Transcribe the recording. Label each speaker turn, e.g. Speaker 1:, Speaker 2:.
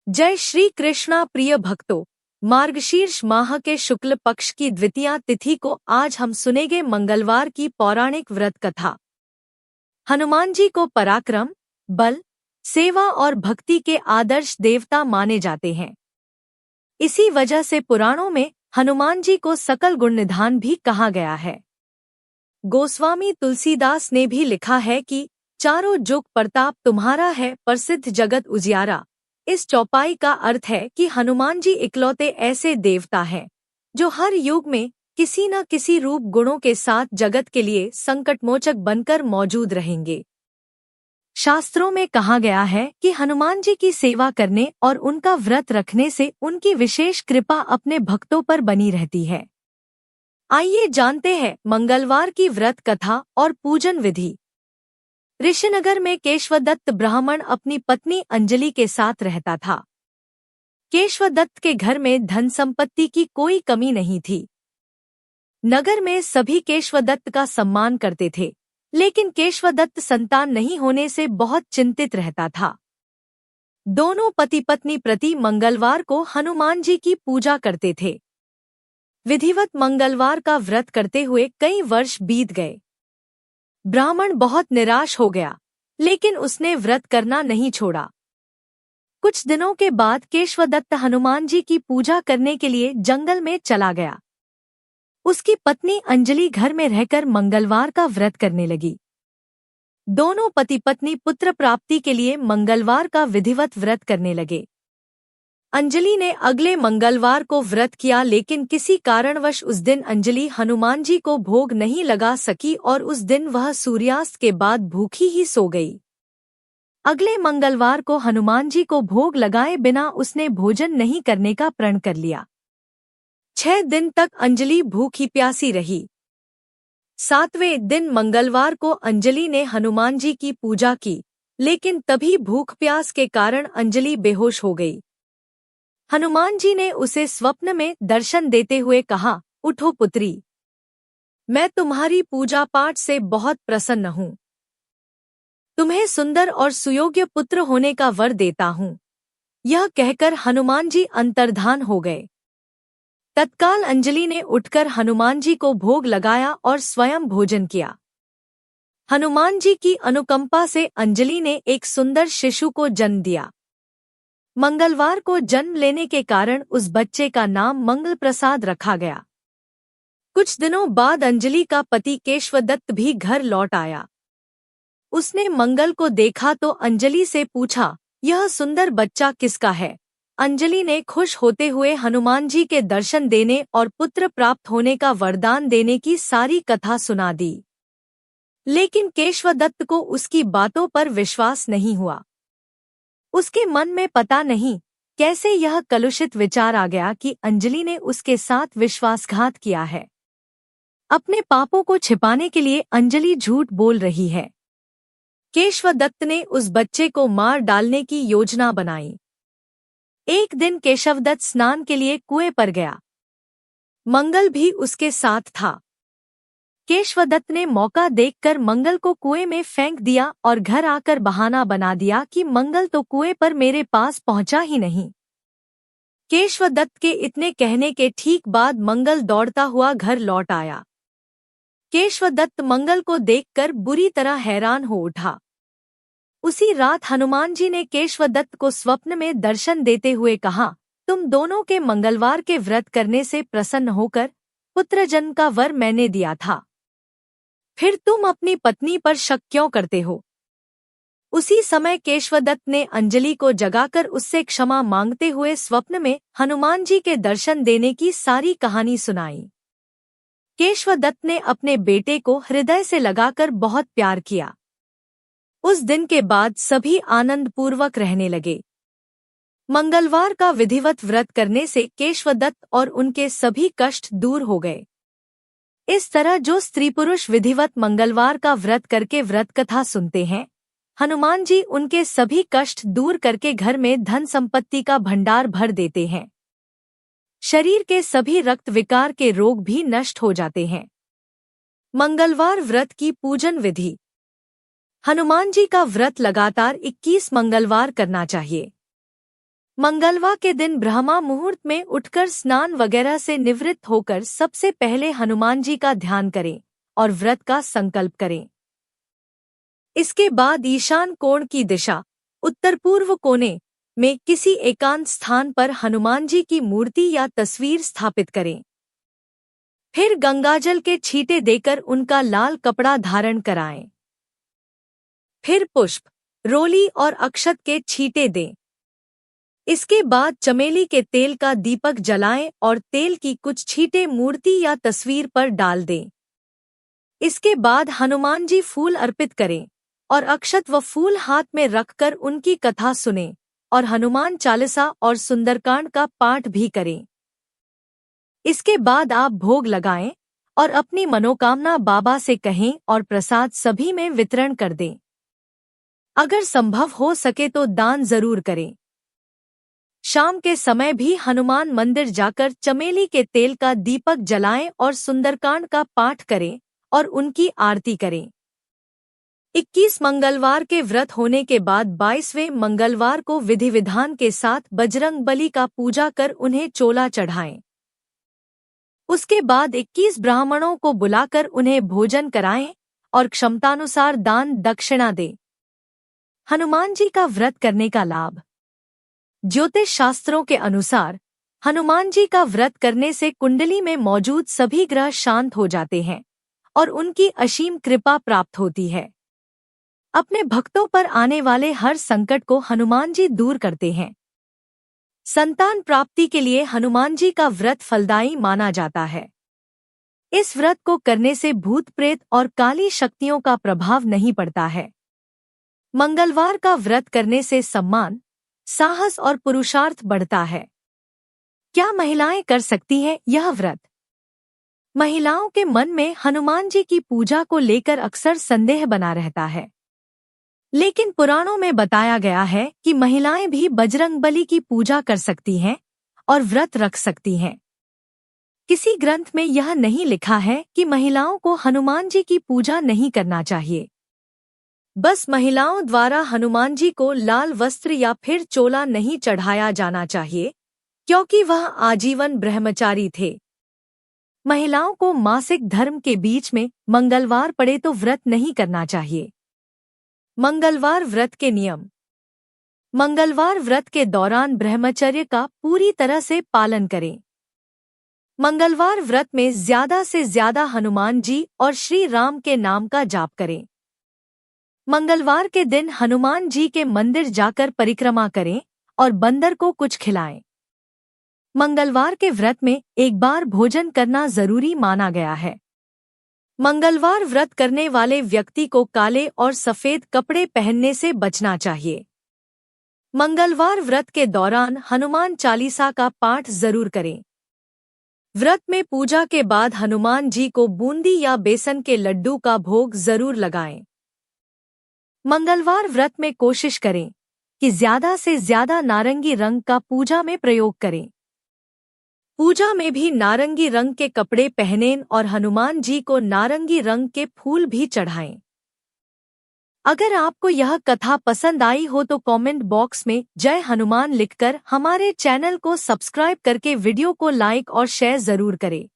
Speaker 1: जय श्री कृष्णा प्रिय भक्तों। मार्गशीर्ष माह के शुक्ल पक्ष की द्वितीया तिथि को आज हम सुनेंगे मंगलवार की पौराणिक व्रत कथा। हनुमान जी को पराक्रम, बल, सेवा और भक्ति के आदर्श देवता माने जाते हैं। इसी वजह से पुराणों में हनुमान जी को सकल गुण निधान भी कहा गया है। गोस्वामी तुलसीदास ने भी लिखा है कि चारों जुग प्रताप तुम्हारा है, प्रसिद्ध जगत उजियारा। इस चौपाई का अर्थ है कि हनुमान जी इकलौते ऐसे देवता हैं जो हर युग में किसी न किसी रूप गुणों के साथ जगत के लिए संकटमोचक बनकर मौजूद रहेंगे। शास्त्रों में कहा गया है कि हनुमान जी की सेवा करने और उनका व्रत रखने से उनकी विशेष कृपा अपने भक्तों पर बनी रहती है। आइए जानते हैं मंगलवार की व्रत कथा और पूजन विधि। ऋषिनगर में केशवदत्त ब्राह्मण अपनी पत्नी अंजलि के साथ रहता था। केशवदत्त के घर में धन संपत्ति की कोई कमी नहीं थी। नगर में सभी केशवदत्त का सम्मान करते थे, लेकिन केशवदत्त संतान नहीं होने से बहुत चिंतित रहता था। दोनों पति पत्नी प्रति मंगलवार को हनुमान जी की पूजा करते थे। विधिवत मंगलवार का व्रत करते हुए कई वर्ष बीत गए। ब्राह्मण बहुत निराश हो गया, लेकिन उसने व्रत करना नहीं छोड़ा। कुछ दिनों के बाद केशवदत्त हनुमान जी की पूजा करने के लिए जंगल में चला गया। उसकी पत्नी अंजलि घर में रहकर मंगलवार का व्रत करने लगी। दोनों पति पत्नी पुत्र प्राप्ति के लिए मंगलवार का विधिवत व्रत करने लगे। अंजलि ने अगले मंगलवार को व्रत किया, लेकिन किसी कारणवश उस दिन अंजलि हनुमान जी को भोग नहीं लगा सकी और उस दिन वह सूर्यास्त के बाद भूखी ही सो गई। अगले मंगलवार को हनुमान जी को भोग लगाए बिना उसने भोजन नहीं करने का प्रण कर लिया। 6 दिन तक अंजलि भूखी प्यासी रही। 7वें दिन मंगलवार को अंजलि ने हनुमान जी की पूजा की, लेकिन तभी भूख प्यास के कारण अंजलि बेहोश हो गई। हनुमान जी ने उसे स्वप्न में दर्शन देते हुए कहा, उठो पुत्री, मैं तुम्हारी पूजा पाठ से बहुत प्रसन्न हूँ। तुम्हें सुंदर और सुयोग्य पुत्र होने का वर देता हूँ। यह कहकर हनुमान जी अंतर्धान हो गए। तत्काल अंजलि ने उठकर हनुमान जी को भोग लगाया और स्वयं भोजन किया। हनुमान जी की अनुकंपा से अंजलि ने एक सुंदर शिशु को जन्म दिया। मंगलवार को जन्म लेने के कारण उस बच्चे का नाम मंगल प्रसाद रखा गया। कुछ दिनों बाद अंजलि का पति केशवदत्त भी घर लौट आया। उसने मंगल को देखा तो अंजलि से पूछा, यह सुंदर बच्चा किसका है? अंजलि ने खुश होते हुए हनुमान जी के दर्शन देने और पुत्र प्राप्त होने का वरदान देने की सारी कथा सुना दी। लेकिन केशवदत्त को उसकी बातों पर विश्वास नहीं हुआ। उसके मन में पता नहीं कैसे यह कलुषित विचार आ गया कि अंजलि ने उसके साथ विश्वासघात किया है। अपने पापों को छिपाने के लिए अंजलि झूठ बोल रही है। केशवदत्त ने उस बच्चे को मार डालने की योजना बनाई। एक दिन केशवदत्त स्नान के लिए कुएं पर गया। मंगल भी उसके साथ था। केशवदत्त ने मौका देखकर मंगल को कुएं में फेंक दिया और घर आकर बहाना बना दिया कि मंगल तो कुएं पर मेरे पास पहुंचा ही नहीं। केशवदत्त के इतने कहने के ठीक बाद मंगल दौड़ता हुआ घर लौट आया। केशवदत्त मंगल को देखकर बुरी तरह हैरान हो उठा। उसी रात हनुमान जी ने केशवदत्त को स्वप्न में दर्शन देते हुए कहा, तुम दोनों के मंगलवार के व्रत करने से प्रसन्न होकर पुत्र जन्म का वर मैंने दिया था, फिर तुम अपनी पत्नी पर शक क्यों करते हो? उसी समय केशवदत्त ने अंजलि को जगाकर उससे क्षमा मांगते हुए स्वप्न में हनुमान जी के दर्शन देने की सारी कहानी सुनाई। केशवदत्त ने अपने बेटे को हृदय से लगाकर बहुत प्यार किया। उस दिन के बाद सभी आनंदपूर्वक रहने लगे। मंगलवार का विधिवत व्रत करने से केशवदत्त और उनके सभी कष्ट दूर हो गए। इस तरह जो स्त्री पुरुष विधिवत मंगलवार का व्रत करके व्रत कथा सुनते हैं, हनुमान जी उनके सभी कष्ट दूर करके घर में धन संपत्ति का भंडार भर देते हैं। शरीर के सभी रक्त विकार के रोग भी नष्ट हो जाते हैं। मंगलवार व्रत की पूजन विधि। हनुमान जी का व्रत लगातार 21 मंगलवार करना चाहिए। मंगलवार के दिन ब्रह्मा मुहूर्त में उठकर स्नान वगैरह से निवृत्त होकर सबसे पहले हनुमान जी का ध्यान करें और व्रत का संकल्प करें। इसके बाद ईशान कोण की दिशा उत्तर पूर्व कोने में किसी एकांत स्थान पर हनुमान जी की मूर्ति या तस्वीर स्थापित करें। फिर गंगाजल के छींटे देकर उनका लाल कपड़ा धारण कराएं। फिर पुष्प, रोली और अक्षत के छींटे दें। इसके बाद चमेली के तेल का दीपक जलाएं और तेल की कुछ छींटे मूर्ति या तस्वीर पर डाल दें। इसके बाद हनुमान जी फूल अर्पित करें और अक्षत व फूल हाथ में रखकर उनकी कथा सुनें और हनुमान चालीसा और सुंदरकांड का पाठ भी करें। इसके बाद आप भोग लगाएं और अपनी मनोकामना बाबा से कहें और प्रसाद सभी में वितरण कर दें। अगर संभव हो सके तो दान जरूर करें। शाम के समय भी हनुमान मंदिर जाकर चमेली के तेल का दीपक जलाएं और सुंदरकांड का पाठ करें और उनकी आरती करें। 21 मंगलवार के व्रत होने के बाद 22वें मंगलवार को विधि विधान के साथ बजरंग बली का पूजा कर उन्हें चोला चढ़ाएं। उसके बाद 21 ब्राह्मणों को बुलाकर उन्हें भोजन कराएं और क्षमतानुसार दान दक्षिणा दें। हनुमान जी का व्रत करने का लाभ। ज्योतिष शास्त्रों के अनुसार हनुमान जी का व्रत करने से कुंडली में मौजूद सभी ग्रह शांत हो जाते हैं और उनकी असीम कृपा प्राप्त होती है। अपने भक्तों पर आने वाले हर संकट को हनुमान जी दूर करते हैं। संतान प्राप्ति के लिए हनुमान जी का व्रत फलदायी माना जाता है। इस व्रत को करने से भूत प्रेत और काली शक्तियों का प्रभाव नहीं पड़ता है। मंगलवार का व्रत करने से सम्मान, साहस और पुरुषार्थ बढ़ता है। क्या महिलाएं कर सकती हैं यह व्रत? महिलाओं के मन में हनुमान जी की पूजा को लेकर अक्सर संदेह बना रहता है, लेकिन पुराणों में बताया गया है कि महिलाएं भी बजरंगबली की पूजा कर सकती हैं और व्रत रख सकती हैं। किसी ग्रंथ में यह नहीं लिखा है कि महिलाओं को हनुमान जी की पूजा नहीं करना चाहिए। बस महिलाओं द्वारा हनुमान जी को लाल वस्त्र या फिर चोला नहीं चढ़ाया जाना चाहिए, क्योंकि वह आजीवन ब्रह्मचारी थे। महिलाओं को मासिक धर्म के बीच में मंगलवार पड़े तो व्रत नहीं करना चाहिए। मंगलवार व्रत के नियम। मंगलवार व्रत के दौरान ब्रह्मचर्य का पूरी तरह से पालन करें। मंगलवार व्रत में ज्यादा से ज्यादा हनुमान जी और श्री राम के नाम का जाप करें। मंगलवार के दिन हनुमान जी के मंदिर जाकर परिक्रमा करें और बंदर को कुछ खिलाएं। मंगलवार के व्रत में एक बार भोजन करना जरूरी माना गया है। मंगलवार व्रत करने वाले व्यक्ति को काले और सफेद कपड़े पहनने से बचना चाहिए। मंगलवार व्रत के दौरान हनुमान चालीसा का पाठ जरूर करें। व्रत में पूजा के बाद हनुमान जी को बूंदी या बेसन के लड्डू का भोग जरूर लगाएं। मंगलवार व्रत में कोशिश करें कि ज्यादा से ज्यादा नारंगी रंग का पूजा में प्रयोग करें। पूजा में भी नारंगी रंग के कपड़े पहनें और हनुमान जी को नारंगी रंग के फूल भी चढ़ाएं। अगर आपको यह कथा पसंद आई हो तो कमेंट बॉक्स में जय हनुमान लिखकर हमारे चैनल को सब्सक्राइब करके वीडियो को लाइक और शेयर जरूर करें।